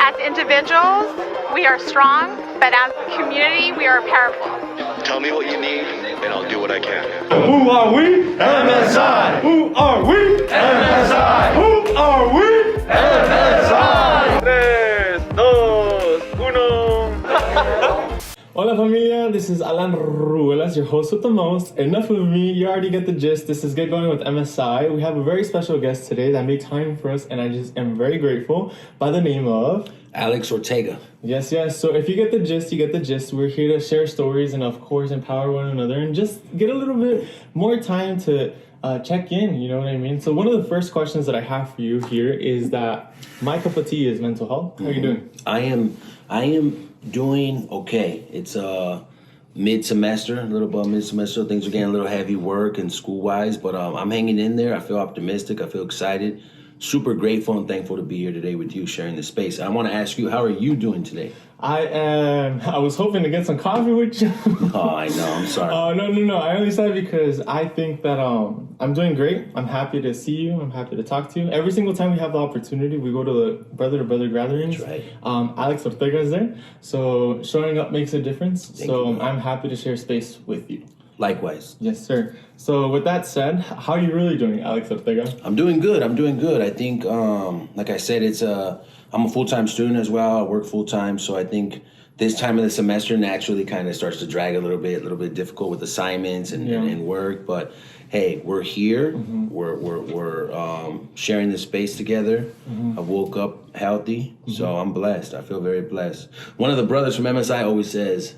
As individuals, we are strong, but as a community, we are powerful. Tell me what you need, and I'll do what I can. Who are we? MSI. Who are we? MSI. Who are we? MSI. 3, 2, 1. Hola familia, this is Alan Ruelas, your host with the most. Enough of me, you already get the gist. This is Get Going with MSI. We have a very special guest today that made time for us, and I just am very grateful, by the name of... Alex Ortega. Yes. So if you get the gist, you get the gist. We're here to share stories and, of course, empower one another and just get a little bit more time to check in, you know what I mean? So one of the first questions that I have for you here is that my cup of tea is mental health. How are you doing? I am doing okay. It's mid-semester, a little above mid-semester. Things are getting a little heavy work and school-wise, but I'm hanging in there. I feel optimistic. I feel excited. Super grateful and thankful to be here today with you, sharing the space. I want to ask you, how are you doing today? I was hoping to get some coffee with you. Oh, I know. I'm sorry. No. I only said because I think that I'm doing great. I'm happy to see you. I'm happy to talk to you. Every single time we have the opportunity, we go to the brother gatherings. That's right. Alex Ortega is there. So showing up makes a difference. Thank you. I'm happy to share space with you. Likewise. Yes, sir. So with that said, how are you really doing, Alex Ortega? I'm doing good. I think, like I said, I'm a full-time student as well. I work full-time, so I think this time of the semester naturally kind of starts to drag a little bit difficult with assignments and work. But hey, we're here. Mm-hmm. We're sharing this space together. Mm-hmm. I woke up healthy, so I'm blessed. I feel very blessed. One of the brothers from MSI always says,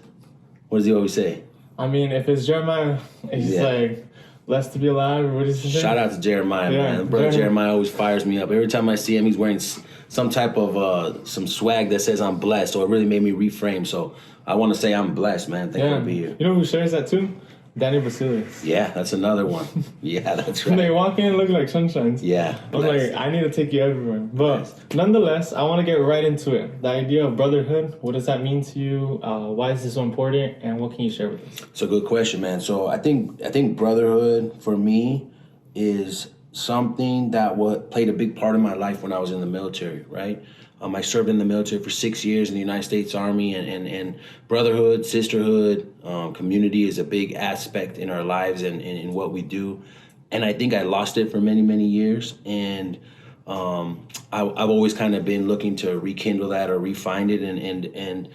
what does he always say? I mean, if it's Jeremiah, he's like, blessed to be alive. What is he say? Shout out to Jeremiah, man. Brother Jeremiah always fires me up. Every time I see him, he's wearing some type of some swag that says I'm blessed. So it really made me reframe. So I want to say I'm blessed, man. Thankful to be here. You know who shares that too? Danny Basilius. Yeah, that's another one. Yeah, that's right. They walk in looking like sunshines. Yeah. I'm like, I need to take you everywhere. But nonetheless, I want to get right into it. The idea of brotherhood, what does that mean to you? Why is this so important? And what can you share with us? It's a good question, man. So I think brotherhood for me is something that played a big part of my life when I was in the military, right? I served in the military for 6 years in the United States Army, and brotherhood, sisterhood, community is a big aspect in our lives and in what we do. And I think I lost it for many, many years. And I've always kind of been looking to rekindle that or refine it, and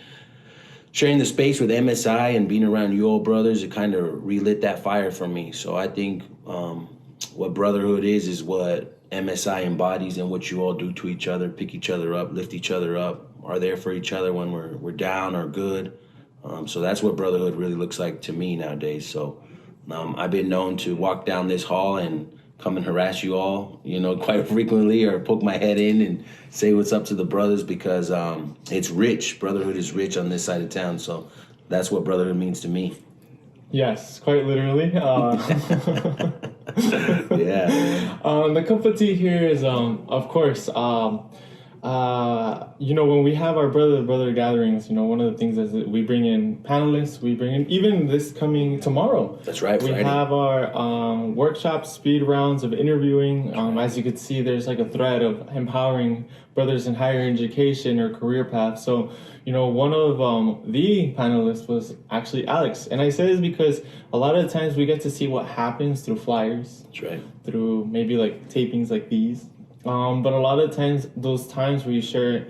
sharing the space with MSI and being around you all brothers, it kind of relit that fire for me. So I think what brotherhood is what MSI embodies, and what you all do to each other, pick each other up, lift each other up, are there for each other when we're down or good. So that's what brotherhood really looks like to me nowadays. So I've been known to walk down this hall and come and harass you all, quite frequently, or poke my head in and say what's up to the brothers, because it's rich. Brotherhood is rich on this side of town. So that's what brotherhood means to me. Yes, quite literally. Yeah. The cup of tea here is, of course, when we have our brother gatherings, one of the things is that we bring in panelists, we bring in, even this coming tomorrow. That's right, We Friday. have our workshop speed rounds of interviewing. As you can see, there's like a thread of empowering brothers in higher education or career paths. So, one of the panelists was actually Alex. And I say this because a lot of the times we get to see what happens through flyers. That's right. Through maybe like tapings like these. But a lot of times, those times where you share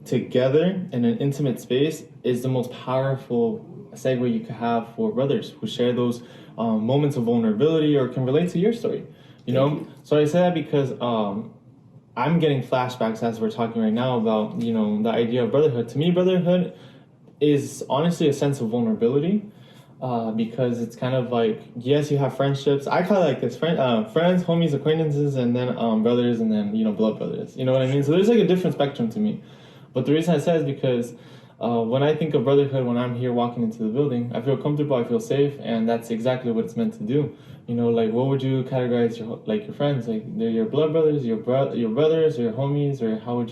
together in an intimate space is the most powerful segue you could have for brothers who share those moments of vulnerability or can relate to your story. So I say that because I'm getting flashbacks as we're talking right now about, the idea of brotherhood. To me, brotherhood is honestly a sense of vulnerability. Because it's kind of like, yes, you have friendships. I call it like this: friends, homies, acquaintances, and then brothers, and then blood brothers. You know what I mean? So there's like a different spectrum to me. But the reason I say is because when I think of brotherhood, when I'm here walking into the building, I feel comfortable, I feel safe, and that's exactly what it's meant to do. What would you categorize your friends? Like, they're your blood brothers, your brothers, or your homies, or how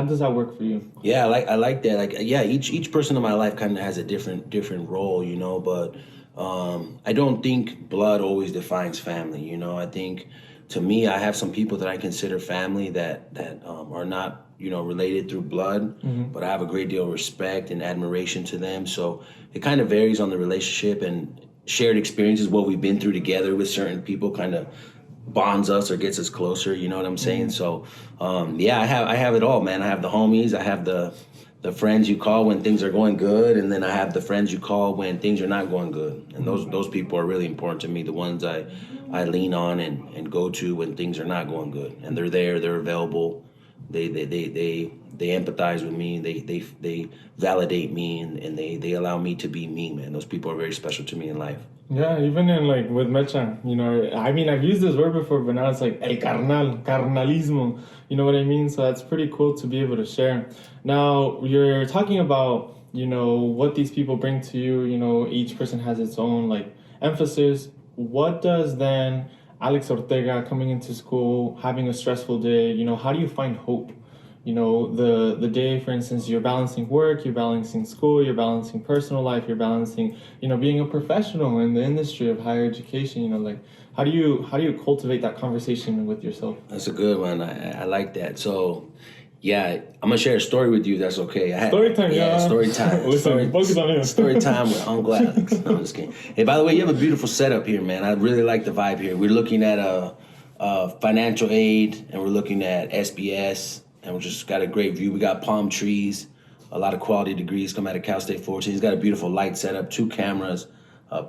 does that work for you? Yeah, I like that. Like, yeah, each person in my life kind of has a different role, but I don't think blood always defines family. I think to me, I have some people that I consider family that are not, related through blood, but I have a great deal of respect and admiration to them. So it kind of varies on the relationship, and shared experiences, what we've been through together with certain people kind of bonds us or gets us closer. You know what I'm saying? So, I have it all, man. I have the homies. I have the friends you call when things are going good, and then I have the friends you call when things are not going good. And those people are really important to me. The ones I lean on and go to when things are not going good, and they're there, they're available. They empathize with me. They validate me, and they allow me to be me, man. Those people are very special to me in life. Yeah, even in like with Mecha, I mean, I've used this word before, but now it's like el carnalismo. You know what I mean? So that's pretty cool to be able to share. Now, you're talking about, what these people bring to you. Each person has its own like emphasis. What does then Alex Ortega coming into school, having a stressful day, how do you find hope? The day, for instance, you're balancing work, you're balancing school, you're balancing personal life, you're balancing, being a professional in the industry of higher education, how do you cultivate that conversation with yourself? That's a good one. I like that. So, yeah, I'm gonna share a story with you. If that's okay. Story time, yeah. Story time. Focus on it. Story time with Uncle Alex. No, I'm just kidding. Hey, by the way, you have a beautiful setup here, man. I really like the vibe here. We're looking at a financial aid, and we're looking at SBS. And we just got a great view. We got palm trees, a lot of quality degrees come out of Cal State Fullerton. He's got a beautiful light setup, 2 cameras,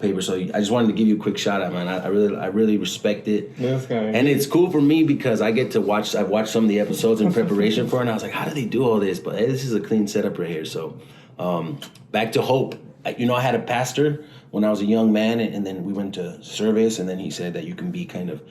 paper. So I just wanted to give you a quick shout out, man. I really respect it. This guy. And it's cool for me because I get to watch. I've watched some of the episodes in preparation for it, and I was like, how do they do all this? But hey, this is a clean setup right here. So back to hope. I had a pastor when I was a young man, and then we went to service, and then he said that you can be kind of,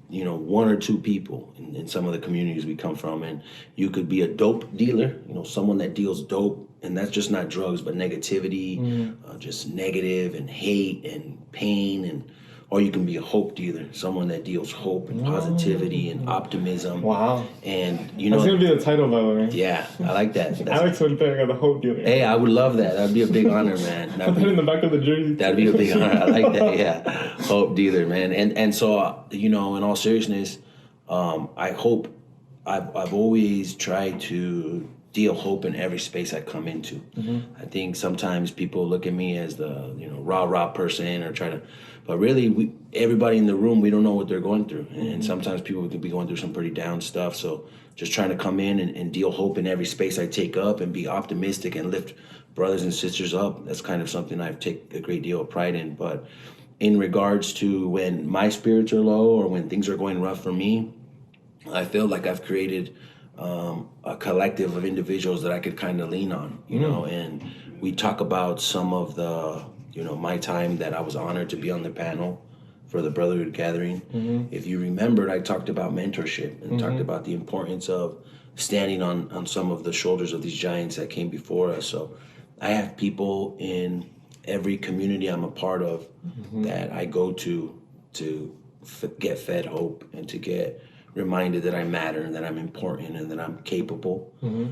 1 or 2 people in some of the communities we come from, and you could be a dope dealer, someone that deals dope, and that's just not drugs, but negativity, just negative and hate and pain, or you can be a hope dealer, someone that deals hope and positivity and optimism. Wow. And that's gonna be the title, by the way. Yeah, I like that. Alex Ortega, the hope dealer. Hey, I would love that. That'd be a big honor, man. Put that in the back of the jersey. That'd be a big honor. I like that. Yeah, hope dealer, man. And so in all seriousness, I hope. I've always tried to deal hope in every space I come into. Mm-hmm. I think sometimes people look at me as the rah person or try to, but really everybody in the room, we don't know what they're going through, and sometimes people could be going through some pretty down stuff. So just trying to come in and deal hope in every space I take up and be optimistic and lift brothers and sisters up. That's kind of something I take a great deal of pride in. But in regards to when my spirits are low or when things are going rough for me, I feel like I've created a collective of individuals that I could kind of lean on, and we talk about some of the, my time that I was honored to be on the panel for the Brotherhood Gathering. Mm-hmm. If you remembered, I talked about mentorship and talked about the importance of standing on some of the shoulders of these giants that came before us. So I have people in every community I'm a part of that I go to get fed hope and to get reminded that I matter and that I'm important and that I'm capable.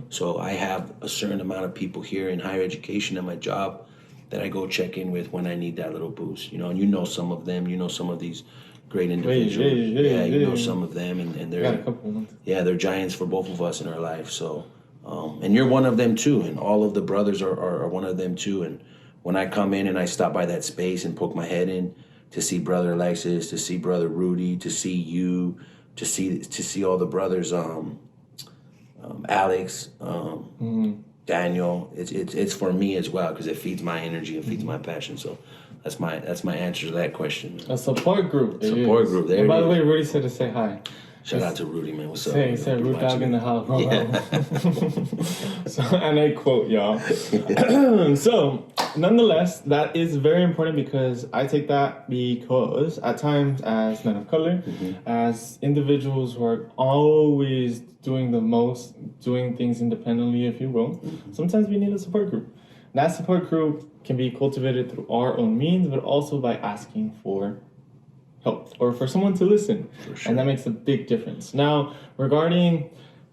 So I have a certain amount of people here in higher education at my job that I go check in with when I need that little boost. And some of them, some of these great individuals. Some of them, and they're giants for both of us in our life. So, and you're one of them too, and all of the brothers are one of them too. And when I come in and I stop by that space and poke my head in to see Brother Alexis, to see Brother Rudy, to see you, to see all the brothers, Alex, Daniel, it's for me as well because it feeds my energy, it feeds my passion. So that's my answer to that question. A support group. Support group. There. And by the way, Rudy said to say hi. Shout out to Rudy, man. What's up? He said Rudy dog in the house. Yeah. So, and I quote y'all. So, nonetheless, that is very important because I take that because at times as men of color, as individuals who are always doing the most, doing things independently, if you will, sometimes we need a support group. That support group can be cultivated through our own means, but also by asking for help or for someone to listen. Sure. And that makes a big difference. Now, regarding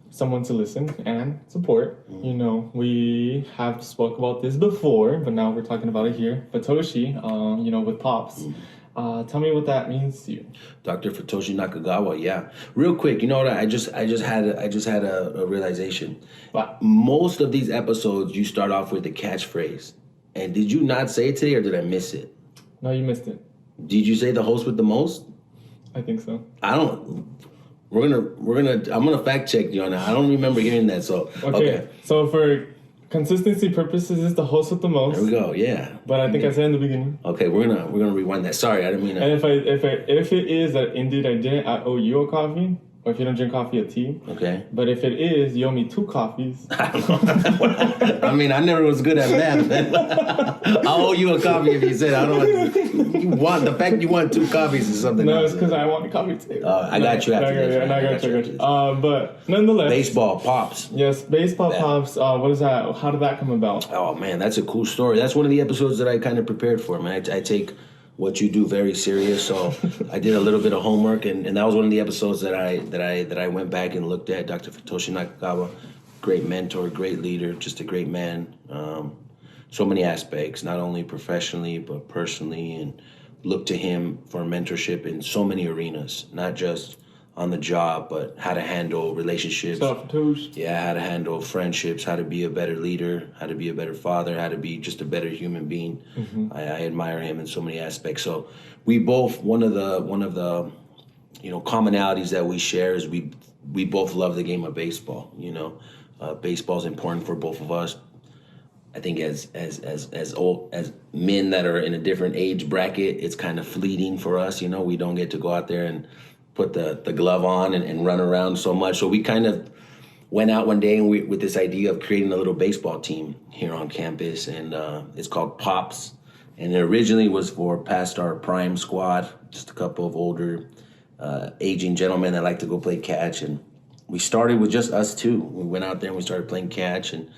someone to listen and support, we have spoke about this before, but now we're talking about it here. But Toshi, with Pops, Tell me what that means to you. Dr. Futoshi Nakagawa, yeah. Real quick, you know what? I just had a realization. Wow. Most of these episodes, you start off with a catchphrase. And did you not say it today, or did I miss it? No, you missed it. Did you say the host with the most? I think so. I don't. I'm gonna fact check you on that. I don't remember hearing that. So okay. So for consistency purposes, it's the host with the most. There we go. Yeah. But I think I said in the beginning. Okay, we're gonna rewind that. Sorry, I didn't mean to. And if it is that indeed I didn't, I owe you a coffee. Or if you don't drink coffee, a tea. Okay. But if it is, you owe me 2 coffees. I mean, I never was good at math. I owe you a coffee if you said I don't want. The fact you want 2 coffees is something else. No, it's because I want a coffee too. I got you after this. I got you. But nonetheless. Baseball pops. Yes, baseball pops. What is that? How did that come about? Oh man, that's a cool story. That's one of the episodes that I kind of prepared for, man. I take what you do very serious, so I did a little bit of homework, and that was one of the episodes that I went back and looked at. Dr. Futoshi Nakagawa, great mentor, great leader, just a great man. So many aspects, not only professionally but personally, and look to him for mentorship in so many arenas, not just on the job, but how to handle relationships. Yeah, how to handle friendships, how to be a better leader, how to be a better father, how to be just a better human being. Mm-hmm. I admire him in so many aspects. So we both, one of the commonalities that we share is we both love the game of baseball. Baseball is important for both of us. I think as men that are in a different age bracket, it's kind of fleeting for us. We don't get to go out there and put the glove on and run around so much. So we kind of went out one day and with this idea of creating a little baseball team here on campus, and it's called Pops. And it originally was for past our prime squad, just a couple of older, aging gentlemen that like to go play catch. And we started with just us 2. We went out there and we started playing catch, and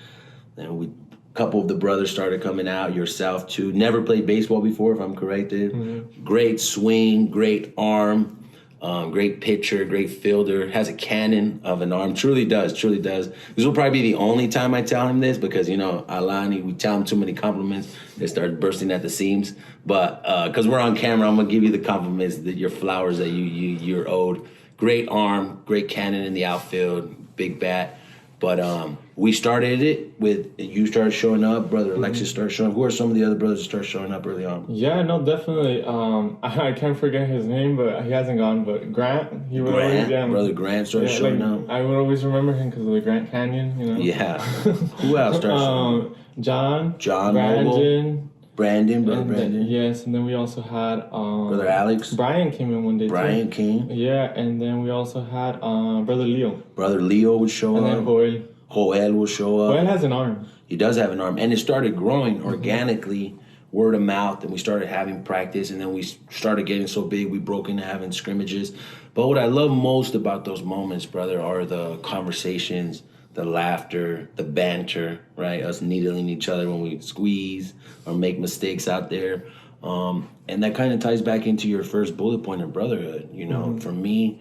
then a couple of the brothers started coming out, yourself too. Never played baseball before, if I'm correct. Mm-hmm. Great swing, great arm. Great pitcher, great fielder, has a cannon of an arm. Truly does. This will probably be the only time I tell him this because, Alani, we tell him too many compliments. They start bursting at the seams. But because we're on camera, I'm going to give you the compliments, your flowers that you're owed. Great arm, great cannon in the outfield, big bat. But we started it with, you started showing up, Brother Alexis started showing up. Who are some of the other brothers that started showing up early on? Yeah, no, definitely. I can't forget his name, but he hasn't gone. But Grant, Brother Grant started showing up. I would always remember him because of the Grant Canyon, Yeah. Who else started showing up? John, Brandon. Yes, and then we also had Brother Alex. Brian came in one day. Brian came. Yeah, and then we also had Brother Leo. Brother Leo would show up. And then Joel will show up. Joel has an arm. He does have an arm, and it started growing organically, word of mouth, and we started having practice, and then we started getting so big we broke into having scrimmages. But what I love most about those moments, brother, are the conversations, the laughter, the banter, right? Us needling each other when we squeeze or make mistakes out there. And that kind of ties back into your first bullet point of brotherhood. For me,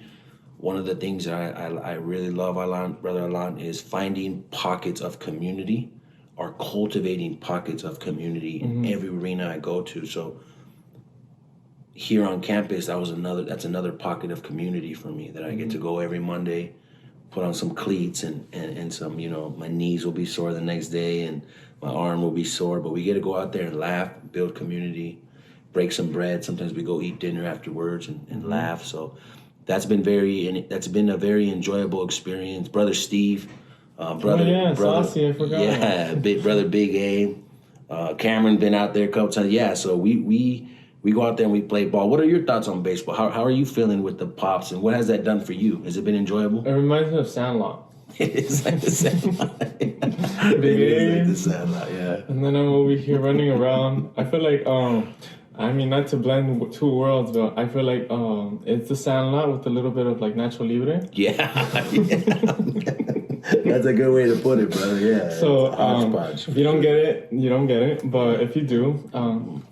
one of the things that I really love, Brother Alan, is finding pockets of community or cultivating pockets of community in every arena I go to. So here on campus, that's another pocket of community for me that I get to go every Monday, put on some cleats and some, my knees will be sore the next day and my arm will be sore, but we get to go out there and laugh, build community, break some bread. Sometimes we go eat dinner afterwards and laugh. So that's been a very enjoyable experience. Brother Steve, brother Saucy, I forgot. Yeah, brother Big A, Cameron been out there a couple times. Yeah, so we go out there and we play ball. What are your thoughts on baseball? How are you feeling with the Pops, and what has that done for you? Has it been enjoyable? It reminds me of Sandlot. It's like the Sandlot. Big A. Like the Sandlot, yeah. And then I'm over here running around. I feel like not to blend 2 worlds, but I feel like it's the Sandlot with a little bit of like Nacho Libre. Yeah. That's a good way to put it, brother. Yeah. So if you don't get it, you don't get it. But if you do,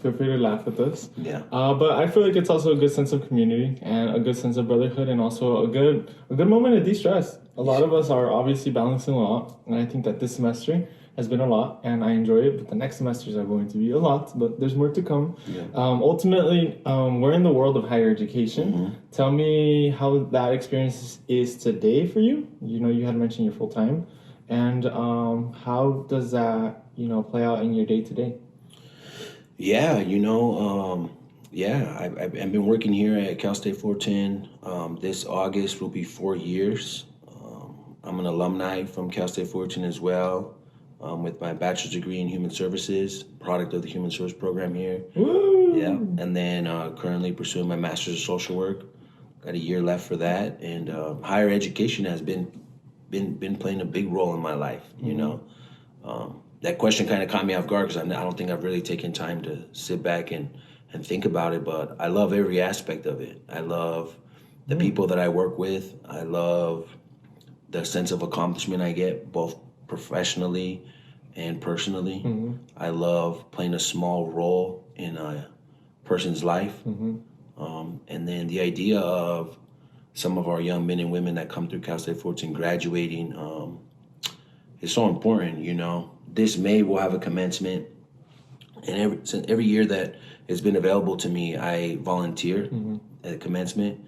feel free to laugh with us. Yeah. But I feel like it's also a good sense of community and a good sense of brotherhood, and also a good moment to de-stress. A lot of us are obviously balancing a lot, and I think that this semester has been a lot, and I enjoy it. But the next semesters are going to be a lot, but there's more to come. Yeah. Ultimately, we're in the world of higher education. Mm-hmm. Tell me how that experience is today for you. You know, you had mentioned you're full time, and how does that play out in your day to day? Yeah, I've been working here at Cal State Fulton. This August will be 4 years. I'm an alumni from Cal State Fulton as well, with my bachelor's degree in human services, product of the human service program here. Woo! Yeah, and then currently pursuing my master's of social work. Got a year left for that, and higher education has been playing a big role in my life. That question kind of caught me off guard because I don't think I've really taken time to sit back and think about it, but I love every aspect of it. I love the people that I work with. I love the sense of accomplishment I get, both professionally and personally. Mm-hmm. I love playing a small role in a person's life. Mm-hmm. And then the idea of some of our young men and women that come through Cal State Fulton graduating is so important, This May we'll have a commencement, and every year that it's been available to me, I volunteer at commencement,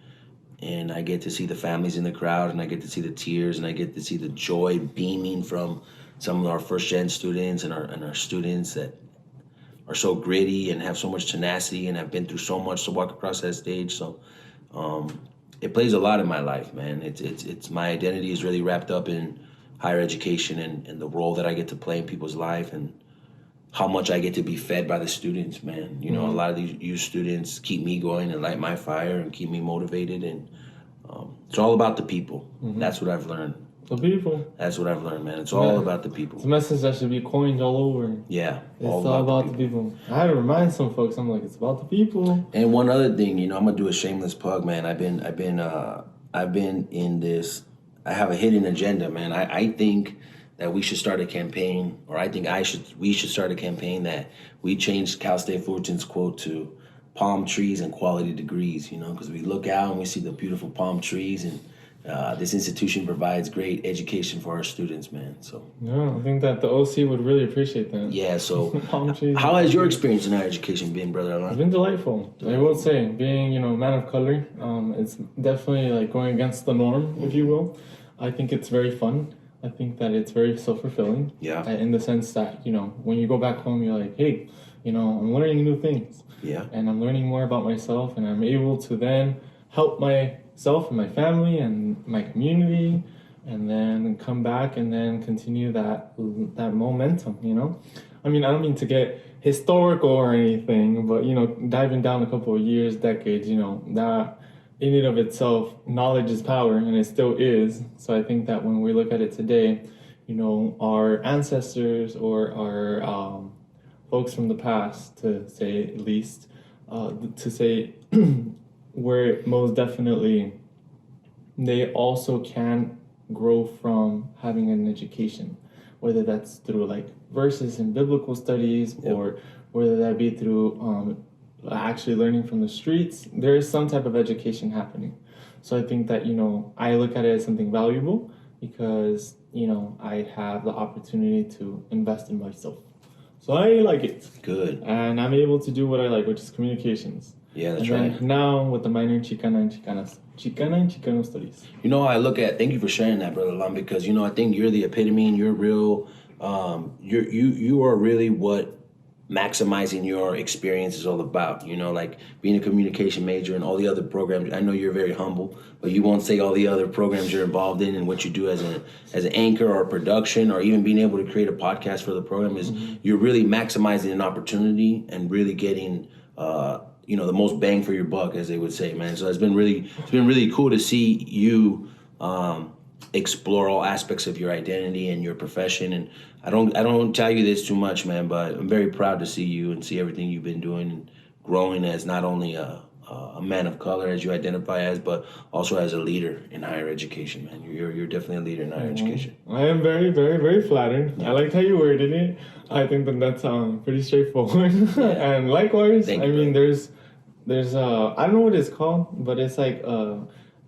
and I get to see the families in the crowd, and I get to see the tears, and I get to see the joy beaming from some of our first-gen students and our students that are so gritty and have so much tenacity and have been through so much to walk across that stage. So it plays a lot in my life, man. It's my identity is really wrapped up in higher education and the role that I get to play in people's life and how much I get to be fed by the students, man. A lot of these youth students keep me going and light my fire and keep me motivated. And it's all about the people. That's what I've learned. The people. That's what I've learned, man. It's all about the people. It's a message that should be coined all over. Yeah. It's all about the people. I had to remind some folks, I'm like, it's about the people. And one other thing, I'm gonna do a shameless plug, man. I've been in this. I have a hidden agenda, man. I think that we should start a campaign, or I think we should start a campaign that we change Cal State Fulton's quote to palm trees and quality degrees, because we look out and we see the beautiful palm trees, and this institution provides great education for our students, man. So yeah, I think that the OC would really appreciate that. Yeah, so Palm trees. How has your experience in higher education been, brother Alan? It's been delightful. I will say, being a man of color, it's definitely like going against the norm, if you will. I think it's very fun. I think that it's very self-fulfilling. Yeah. In the sense that, when you go back home, you're like, hey, I'm learning new things. Yeah. And I'm learning more about myself, and I'm able to then help myself and my family and my community, and then come back and then continue that momentum, I mean, I don't mean to get historical or anything, but, diving down a couple of years, decades, that in and of itself, knowledge is power, and it still is. So I think that when we look at it today, our ancestors or our folks from the past, to say at least, where most definitely they also can grow from having an education, whether that's through like verses in biblical studies, or whether that be through actually learning from the streets. There is some type of education happening. So I think that, I look at it as something valuable because, I have the opportunity to invest in myself. So I like it. Good. And I'm able to do what I like, which is communications. Yeah, that's and right. Now with the minor in Chicana and Chicano studies. I look at, thank you for sharing that, brother Lam, because I think you're the epitome, and you're real. You are really what maximizing your experience is all about. Like being a communication major and all the other programs. I know you're very humble, but you won't say all the other programs you're involved in and what you do as an anchor or production, or even being able to create a podcast for the program. Is You're really maximizing an opportunity and really getting the most bang for your buck, as they would say, man. So it's been really cool to see you explore all aspects of your identity and your profession. And I don't tell you this too much, man, but I'm very proud to see you and see everything you've been doing and growing as not only a man of color, as you identify as, but also as a leader in higher education, man. You're definitely a leader in higher education. I am very, very, very flattered. Yeah. I liked how you worded it. I think that's pretty straightforward. And likewise, Thank you, there's I don't know what it's called, but it's like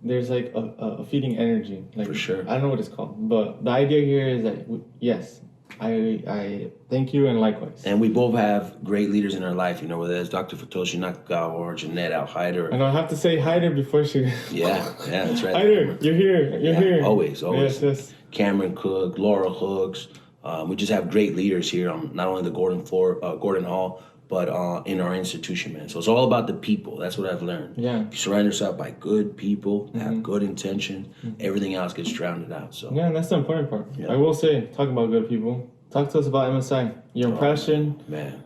there's like a feeding energy. Like, for sure. I don't know what it's called, but the idea here is that yes, I thank you, and likewise. And we both have great leaders in our life, you know, whether it's Dr. Futoshi Nakagawa or Jeanette Al-Haider. And I'll have to say Hyder before she... Yeah, that's right. Hyder, you're here. You're here. Always. Yes. Cameron Cook, Laura Hooks. We just have great leaders here on not only the Gordon Hall, but in our institution, man. So it's all about the people. That's what I've learned. Yeah. If you surround yourself by good people, have good intention, everything else gets drowned out. So Yeah, and that's the important part. Yeah. I will say, talk about good people. Talk to us about MSI, your impression. Man.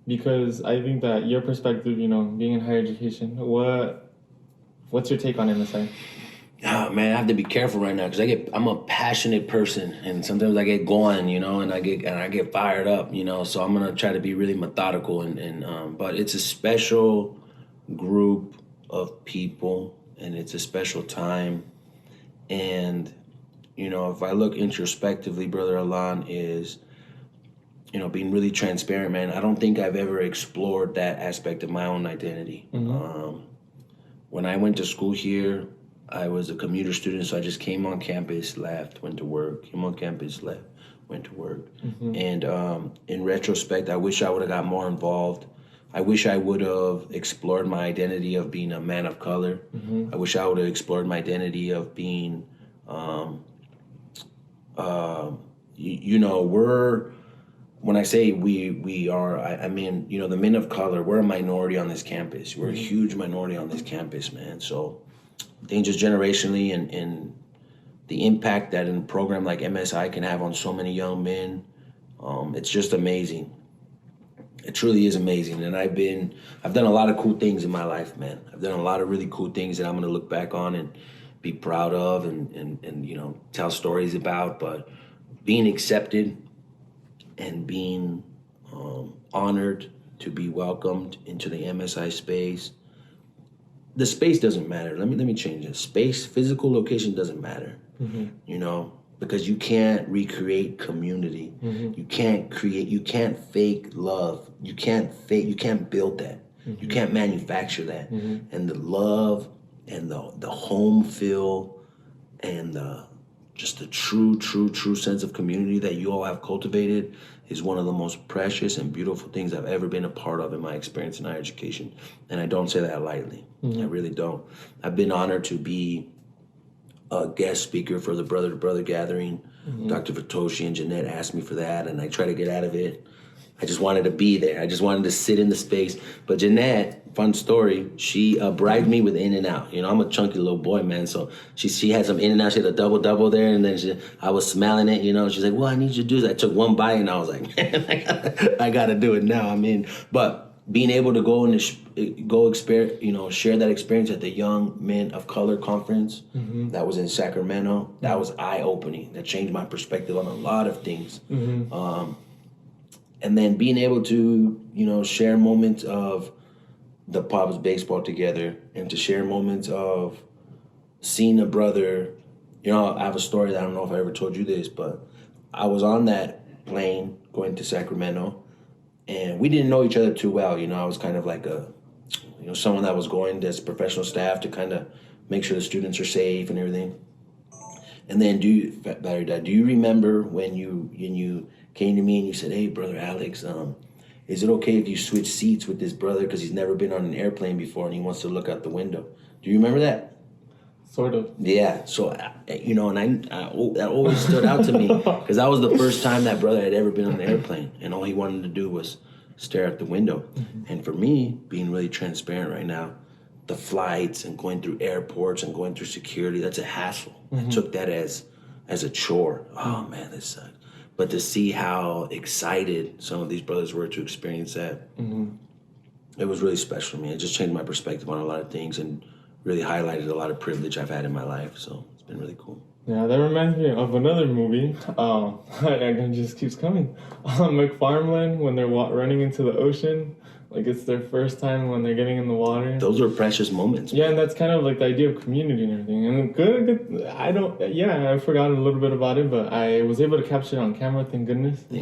Because I think that your perspective, you know, being in higher education, what's your take on MSI? Oh, man, I have to be careful right now because I'm a passionate person, and sometimes I get going, you know, and I get fired up, you know. So I'm gonna try to be really methodical, but it's a special group of people, and it's a special time, and you know, if I look introspectively, Brother Alan, is, you know, being really transparent, man. I don't think I've ever explored that aspect of my own identity. When I went to school here, I was a commuter student, so I just came on campus, left, went to work, came on campus, left, went to work. And in retrospect, I wish I would have got more involved. I wish I would have explored my identity of being a man of color. I wish I would have explored my identity of being, you know, when I say we are, I mean, you know, the men of color, we're a minority on this campus. We're a huge minority on this campus, man. So I think just generationally and the impact that a program like MSI can have on so many young men, it's just amazing. It truly is amazing. And I've done a lot of cool things in my life, man. I've done a lot of really cool things that I'm gonna look back on and be proud of and you know, tell stories about. But being accepted and being honored to be welcomed into the MSI space. The space doesn't matter. Let me change it. Space, physical location doesn't matter. You know, because you can't recreate community. You can't fake love. You can't build that. You can't manufacture that. And the love and the home feel and just the true sense of community that you all have cultivated is one of the most precious and beautiful things I've ever been a part of in my experience in higher education. And I don't say that lightly. I really don't. I've been honored to be a guest speaker for the Brother to Brother gathering. Dr. Futoshi and Jeanette asked me for that, and I try to get out of it. I just wanted to be there. I just wanted to sit in the space. But Jeanette, fun story, she bribed me with In-N-Out. You know, I'm a chunky little boy, man. So she had some In-N-Out. She had a double there, and then I was smelling it, you know. She's like, well, I need you to do this. I took one bite, and I was like, man, I got to do it now. I mean, but being able to go and share that experience at the Young Men of Color Conference that was in Sacramento, that was eye-opening. That changed my perspective on a lot of things. And then being able to, you know, share moments of the Pops baseball together and to share moments of seeing a brother. You know, I have a story that I don't know if I ever told you this, but I was on that plane going to Sacramento and we didn't know each other too well. You know, I was kind of like someone that was going as professional staff to kind of make sure the students are safe and everything. And then do you remember when you came to me and you said, hey, Brother Alex, is it okay if you switch seats with this brother because he's never been on an airplane before and he wants to look out the window? Do you remember that? Sort of. Yeah. So, you know, and that always stood out to me because that was the first time that brother had ever been on an airplane and all he wanted to do was stare at the window. And for me, being really transparent right now, the flights and going through airports and going through security, that's a hassle. I took that as a chore. Oh, man, this sucks. But to see how excited some of these brothers were to experience that, it was really special to me. It just changed my perspective on a lot of things and really highlighted a lot of privilege I've had in my life. So it's been really cool. Yeah, that reminds me of another movie. It just keeps coming. McFarland, when they're running into the ocean. Like, it's their first time when they're getting in the water. Those are precious moments. Yeah, and that's kind of like the idea of community and everything. And good. I forgot a little bit about it, but I was able to capture it on camera, thank goodness. I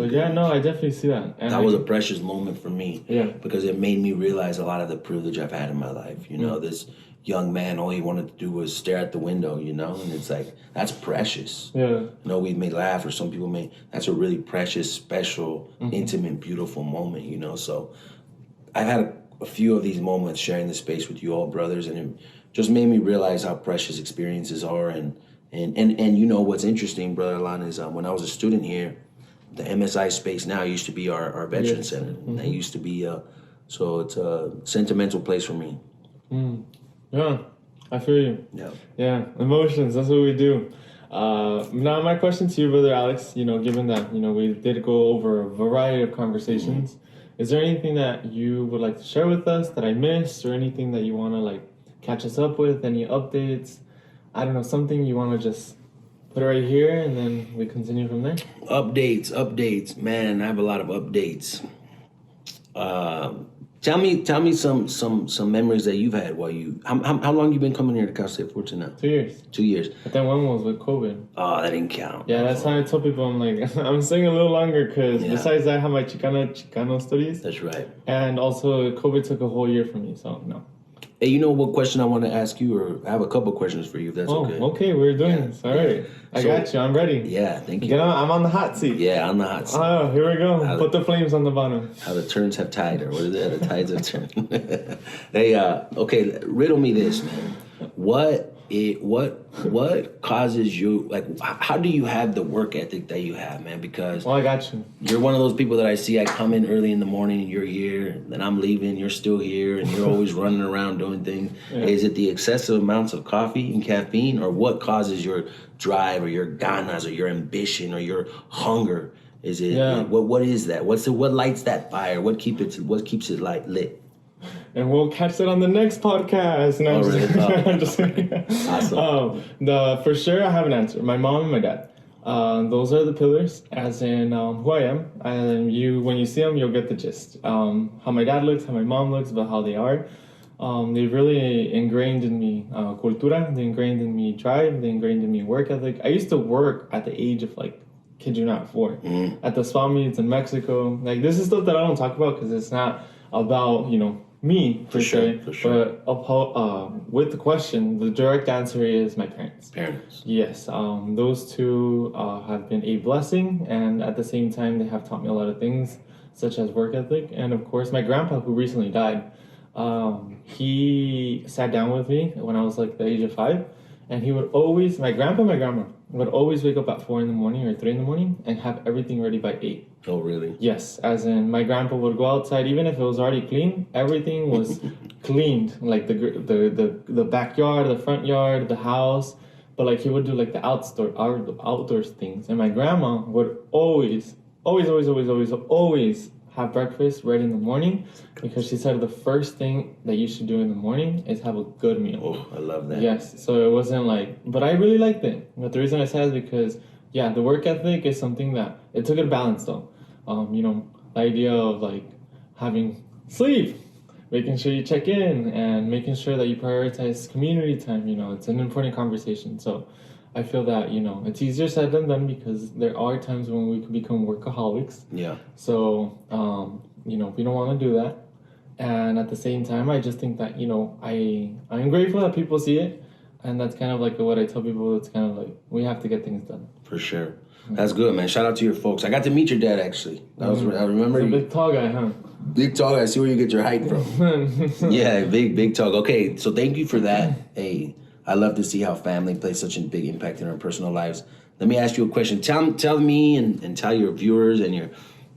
definitely see that. And that was a precious moment for me. Yeah. Because it made me realize a lot of the privilege I've had in my life. You know, this young man, all he wanted to do was stare at the window, you know? And it's like, that's precious. Yeah. You know, we may laugh, or some people may, that's a really precious, special, intimate, beautiful moment, you know? So I've had a few of these moments sharing the space with you all, brothers, and it just made me realize how precious experiences are. And you know, what's interesting, Brother Alan, is when I was a student here, the MSI space now used to be our veteran center. And that used to be, so it's a sentimental place for me. Yeah, I feel you. Yeah. Yeah, emotions, that's what we do. Now my question to you, Brother Alex, you know, given that, you know, we did go over a variety of conversations, is there anything that you would like to share with us that I missed, or anything that you want to like catch us up with, any updates? I don't know, something you want to just put it right here and then we continue from there? Updates. Man, I have a lot of updates. Tell me some memories that you've had while you, how long you been coming here to Cal State Fullerton now? 2 years. 2 years. But then one was with COVID. Oh, that didn't count. Yeah, that's how I tell people, I'm like, I'm staying a little longer because besides that, I have my Chicano studies. That's right. And also, COVID took a whole year for me, so no. Hey, you know what question I want to ask you, or I have a couple questions for you, if that's okay. Okay, we're doing this. All right. I got you. I'm ready. Yeah, thank you. I'm on the hot seat. Yeah, on the hot seat. Oh, here we go. Put the flames on the bottom. How the turns have tide, or what is it? The tides have turned. Hey, okay, riddle me this, man. What causes you, like, how do you have the work ethic that you have, man? Because I got you. You're one of those people that I see, I come in early in the morning and you're here, then I'm leaving, you're still here, and you're always running around doing things. Yeah. Is it the excessive amounts of coffee and caffeine, or what causes your drive, or your ganas, or your ambition, or your hunger? Is it, what is that? What lights that fire? What keeps it lit? And we'll catch that on the next podcast. No, I'm just kidding. Awesome. For sure, I have an answer. My mom and my dad. Those are the pillars, as in who I am. And when you see them, you'll get the gist. How my dad looks, how my mom looks, but how they are. They really ingrained in me cultura. They ingrained in me drive. They ingrained in me work ethic. I used to work at the age of, like, kid you not, 4. At the spa meets in Mexico. Like, this is stuff that I don't talk about because it's not about, you know, me, for sure. But with the question, the direct answer is my parents. Yes, those two have been a blessing, and at the same time, they have taught me a lot of things, such as work ethic. And of course, my grandpa, who recently died, he sat down with me when I was like the age of 5, and he would always, my grandma would always wake up at 4 in the morning or 3 in the morning and have everything ready by 8. Oh, really? Yes, as in my grandpa would go outside, even if it was already clean, everything was cleaned, like the backyard, the front yard, the house, but like he would do like the outdoors things. And my grandma would always have breakfast ready in the morning, because she said the first thing that you should do in the morning is have a good meal. Oh, I love that. Yes, so it wasn't like, but I really liked it. But the reason I said is because, yeah, the work ethic is something that, it took a balance though. You know, the idea of like having sleep, making sure you check in, and making sure that you prioritize community time, you know, it's an important conversation. So I feel that, you know, it's easier said than done, because there are times when we can become workaholics. Yeah. So, you know, we don't want to do that. And at the same time, I just think that, you know, I'm grateful that people see it. And that's kind of like what I tell people. It's kind of like, we have to get things done. For sure. That's good, man. Shout out to your folks. I got to meet your dad, actually. I remember. He's a big tall guy, huh? Big tall guy. I see where you get your height from. Yeah, big tall. Okay, so thank you for that. Hey, I love to see how family plays such a big impact in our personal lives. Let me ask you a question. Tell me and tell your viewers and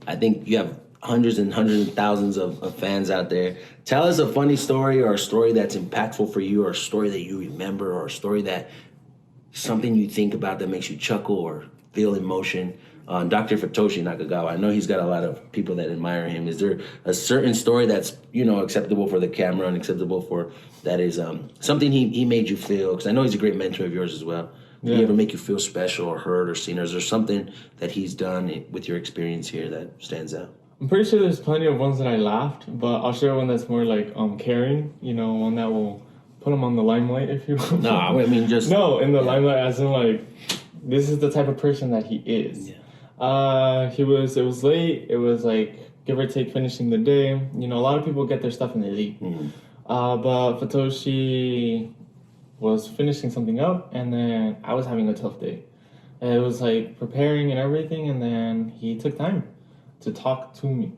I think you have hundreds and thousands of fans out there. Tell us a funny story, or a story that's impactful for you, or a story that you remember, or a story that something you think about that makes you chuckle or feel emotion. Dr. Futoshi Nakagawa, I know he's got a lot of people that admire him. Is there a certain story that's, you know, acceptable for the camera and acceptable for, that is something he made you feel? Because I know he's a great mentor of yours as well. Did he ever make you feel special or heard or seen? Or is there something that he's done with your experience here that stands out? I'm pretty sure there's plenty of ones that I laughed, but I'll share one that's more like caring, you know, one that will put him on the limelight, if you will. No, I mean just... No, in the limelight as in like, this is the type of person that he is. Yeah. It was late. It was like, give or take, finishing the day. You know, a lot of people get their stuff and they leave. But Fatoshi was finishing something up, and then I was having a tough day. And it was like preparing and everything, and then he took time to talk to me.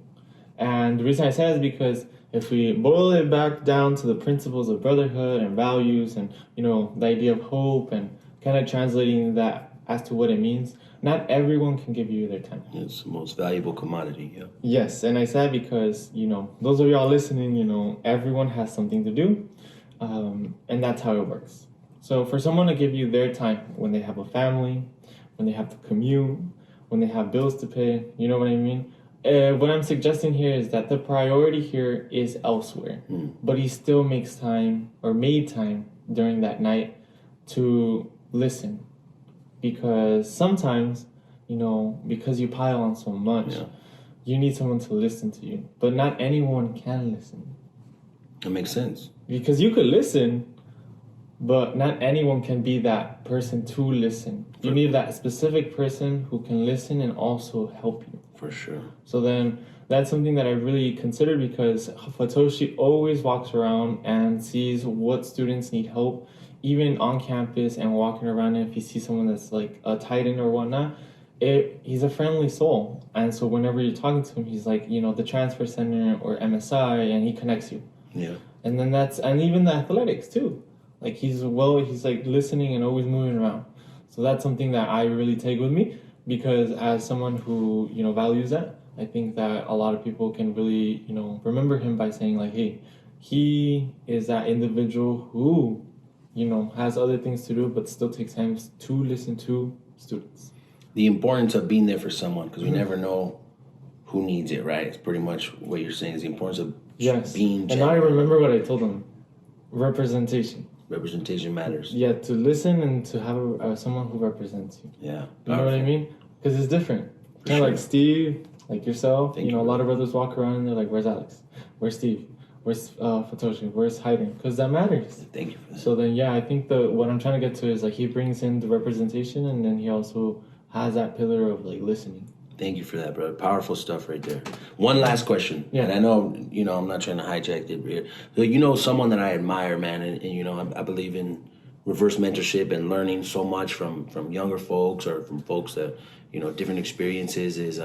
And the reason I say that is because if we boil it back down to the principles of brotherhood and values and, the idea of hope and kind of translating that as to what it means, not everyone can give you their time. It's the most valuable commodity, yeah. Yes, and I say that because, those of y'all listening, everyone has something to do, and that's how it works. So for someone to give you their time when they have a family, when they have to commute, when they have bills to pay, you know what I mean? What I'm suggesting here is that the priority here is elsewhere, but he still makes time or made time during that night to listen. Because sometimes, because you pile on so much, you need someone to listen to you. But not anyone can listen. That makes sense. Because you could listen, but not anyone can be that person to listen. You need that specific person who can listen and also help you. For sure. So then that's something that I really consider because Fatoshi always walks around and sees what students need help, even on campus and walking around. And if he sees someone that's like a titan or whatnot, he's a friendly soul. And so whenever you're talking to him, he's like, the transfer center or MSI, and he connects you. Yeah. And then and even the athletics too. Like he's like listening and always moving around. So that's something that I really take with me because as someone who, values that, I think that a lot of people can really, remember him by saying like, hey, he is that individual who, has other things to do, but still takes time to listen to students. The importance of being there for someone because we never know who needs it, right? It's pretty much what you're saying is the importance of being genuine. And now I remember what I told him. Representation. Representation matters. Yeah, to listen and to have someone who represents you. Yeah. You know what I mean? Because it's different. Kind of like Steve, like yourself. A lot of brothers walk around and they're like, where's Alex? Where's Steve? Where's Fatoshi? Where's Hayden? Because that matters. Thank you for that. So then, I think what I'm trying to get to is like he brings in the representation and then he also has that pillar of like listening. Thank you for that, brother. Powerful stuff right there. One last question. Yeah. And I know, I'm not trying to hijack it here. So, someone that I admire, man, and I believe in reverse mentorship and learning so much from younger folks or from folks that, different experiences is,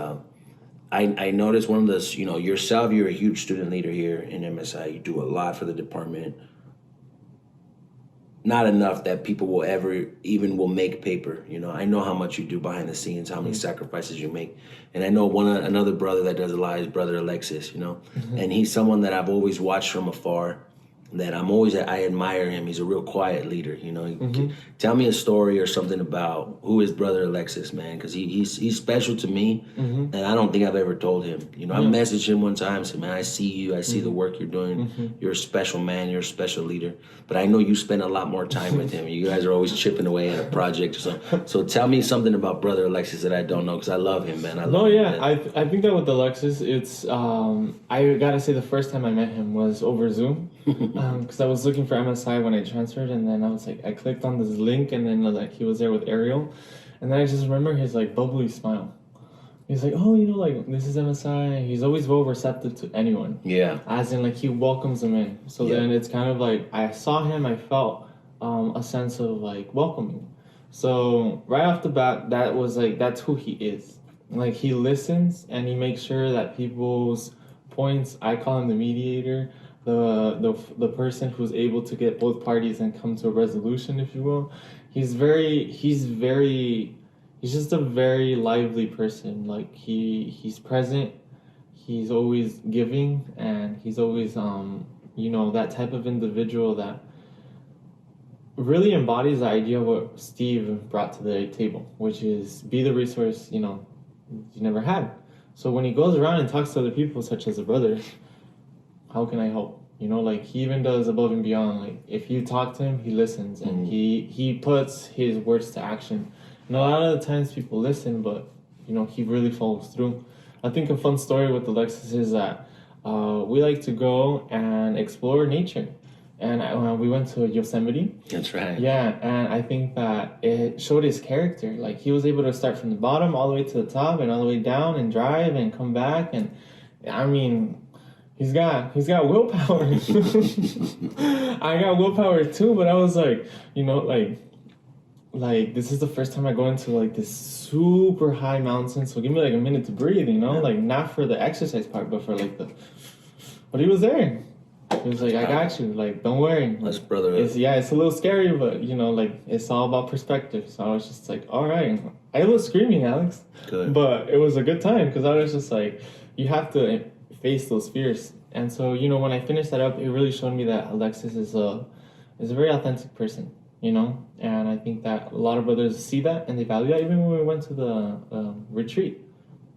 I noticed one of those, yourself, you're a huge student leader here in MSI. You do a lot for the department. Not enough that people will ever will make paper. I know how much you do behind the scenes, how many sacrifices you make. And I know another brother that does a lot is brother Alexis, and he's someone that I've always watched from afar. That I admire him. He's a real quiet leader, Tell me a story or something about who is brother Alexis, man, because he's special to me, and I don't think I've ever told him. I messaged him one time, said, man, I see you, I see the work you're doing. You're a special man, you're a special leader. But I know you spend a lot more time with him. You guys are always chipping away at a project or something. So tell me something about brother Alexis that I don't know, because I love him, man. I think that with Alexis, it's I gotta say the first time I met him was over Zoom. Because I was looking for MSI when I transferred, and then I was like, I clicked on this link, and then like he was there with Ariel, and then I just remember his like bubbly smile. He's like, oh, this is MSI. He's always well receptive to anyone. Yeah. As in, like he welcomes them in. So then it's kind of like I saw him, I felt a sense of like welcoming. So right off the bat, that was like that's who he is. Like he listens and he makes sure that people's points. I call him the mediator. The person who's able to get both parties and come to a resolution, if you will. He's just a very lively person. Like he's present, he's always giving, and he's always that type of individual that really embodies the idea of what Steve brought to the table, which is be the resource you never had. So when he goes around and talks to other people, such as a brother, how can I help? Like he even does above and beyond. Like if you talk to him, he listens and he puts his words to action. And a lot of the times people listen, but he really follows through. I think a fun story with Alexis is that we like to go and explore nature. And we went to Yosemite. That's right. Yeah, and I think that it showed his character. Like he was able to start from the bottom all the way to the top and all the way down and drive and come back. And I mean, he's got willpower. I got willpower too, but I was like, like this is the first time I go into like this super high mountain, so give me like a minute to breathe, like not for the exercise part, but for like but he was there. He was like, I got you, like don't worry. That's brother. It's a little scary, but like it's all about perspective. So I was just like, all right. I was screaming, Alex. Good. But it was a good time because I was just like, you have to face those fears. And so, when I finished that up, it really showed me that Alexis is a very authentic person, and I think that a lot of brothers see that and they value that. Even when we went to the retreat,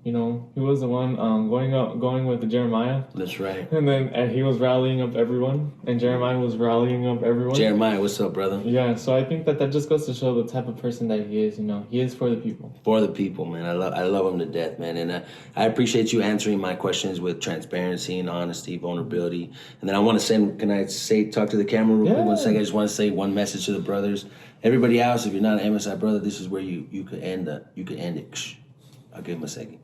he was the one going with Jeremiah. That's right. And then he was rallying up everyone, and Jeremiah was rallying up everyone. Jeremiah, what's up, brother? Yeah, so I think that just goes to show the type of person that he is. He is for the people. For the people, man. I love him to death, man. And I appreciate you answering my questions with transparency and honesty, vulnerability. And then I want to talk to the camera real quick 1 second. I just want to say one message to the brothers. Everybody else, if you're not an MSI brother, this is where you could end it. Shh. I'll give him a second.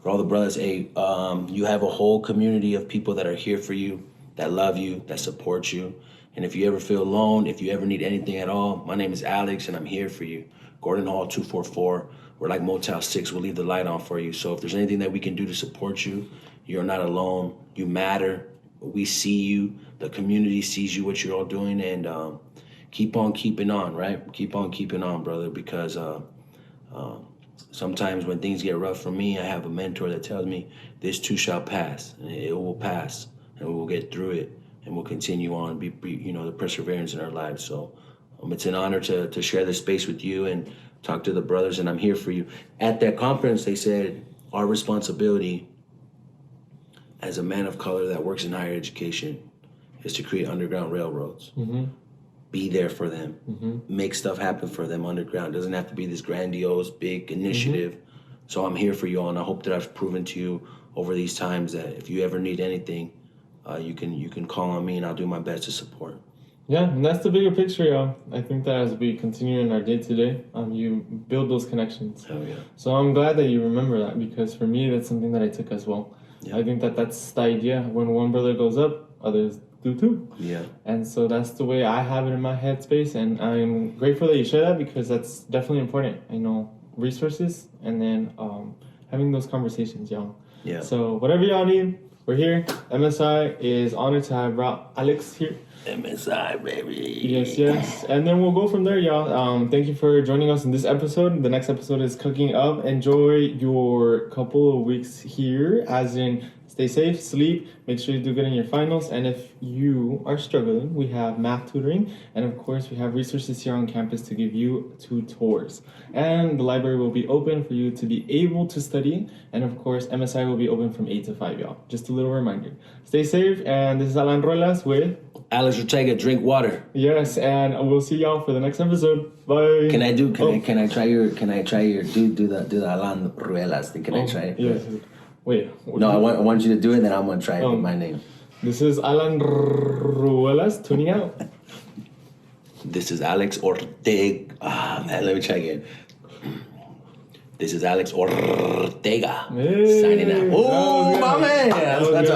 For all the brothers, you have a whole community of people that are here for you, that love you, that support you. And if you ever feel alone, if you ever need anything at all, my name is Alex, and I'm here for you. Gordon Hall 244. We're like Motel 6. We'll leave the light on for you. So if there's anything that we can do to support you, you're not alone. You matter. We see you. The community sees you, what you're all doing. And keep on keeping on, right? Keep on keeping on, brother, because sometimes when things get rough for me, I have a mentor that tells me this too shall pass, and it will pass, and we will get through it, and we'll continue on, be the perseverance in our lives. So it's an honor to share this space with you and talk to the brothers, and I'm here for you. At that conference, they said our responsibility as a man of color that works in higher education is to create underground railroads. Mm-hmm. Be there for them. Mm-hmm. Make stuff happen for them underground. It doesn't have to be this grandiose, big initiative. Mm-hmm. So I'm here for you all, and I hope that I've proven to you over these times that if you ever need anything, you can call on me, and I'll do my best to support. Yeah, and that's the bigger picture, y'all. I think that as we continue in our day-to-day, you build those connections. Oh, yeah. So I'm glad that you remember that, because for me, that's something that I took as well. Yeah. I think that's the idea. When one brother goes up, others do too. Yeah. And so that's the way I have it in my headspace, and I'm grateful that you share that, because that's definitely important. Resources, and then having those conversations, y'all. Yeah. So whatever y'all need, we're here. MSI is honored to have brought Alex here. MSI, baby. Yes. And then we'll go from there, y'all. Thank you for joining us in this episode. The next episode is Cooking Up. Enjoy your couple of weeks here, as in stay safe, sleep, make sure you do good in your finals. And if you are struggling, we have math tutoring. And of course, we have resources here on campus to give you tutors. And the library will be open for you to be able to study. And of course, MSI will be open from 8 to 5, y'all. Just a little reminder. Stay safe. And this is Alan Ruelas with Alex Ortega. Drink water. Yes, and we'll see y'all for the next episode. Bye. Can I try your do the Alan Ruelas thing? Can I try it? Yes. Wait. No, I want you to do it, and then I'm going to try it with my name. This is Alan Ruelas tuning out. This is Alex Ortega. Let me try again. This is Alex Ortega. Hey, signing out. Oh, my man. That's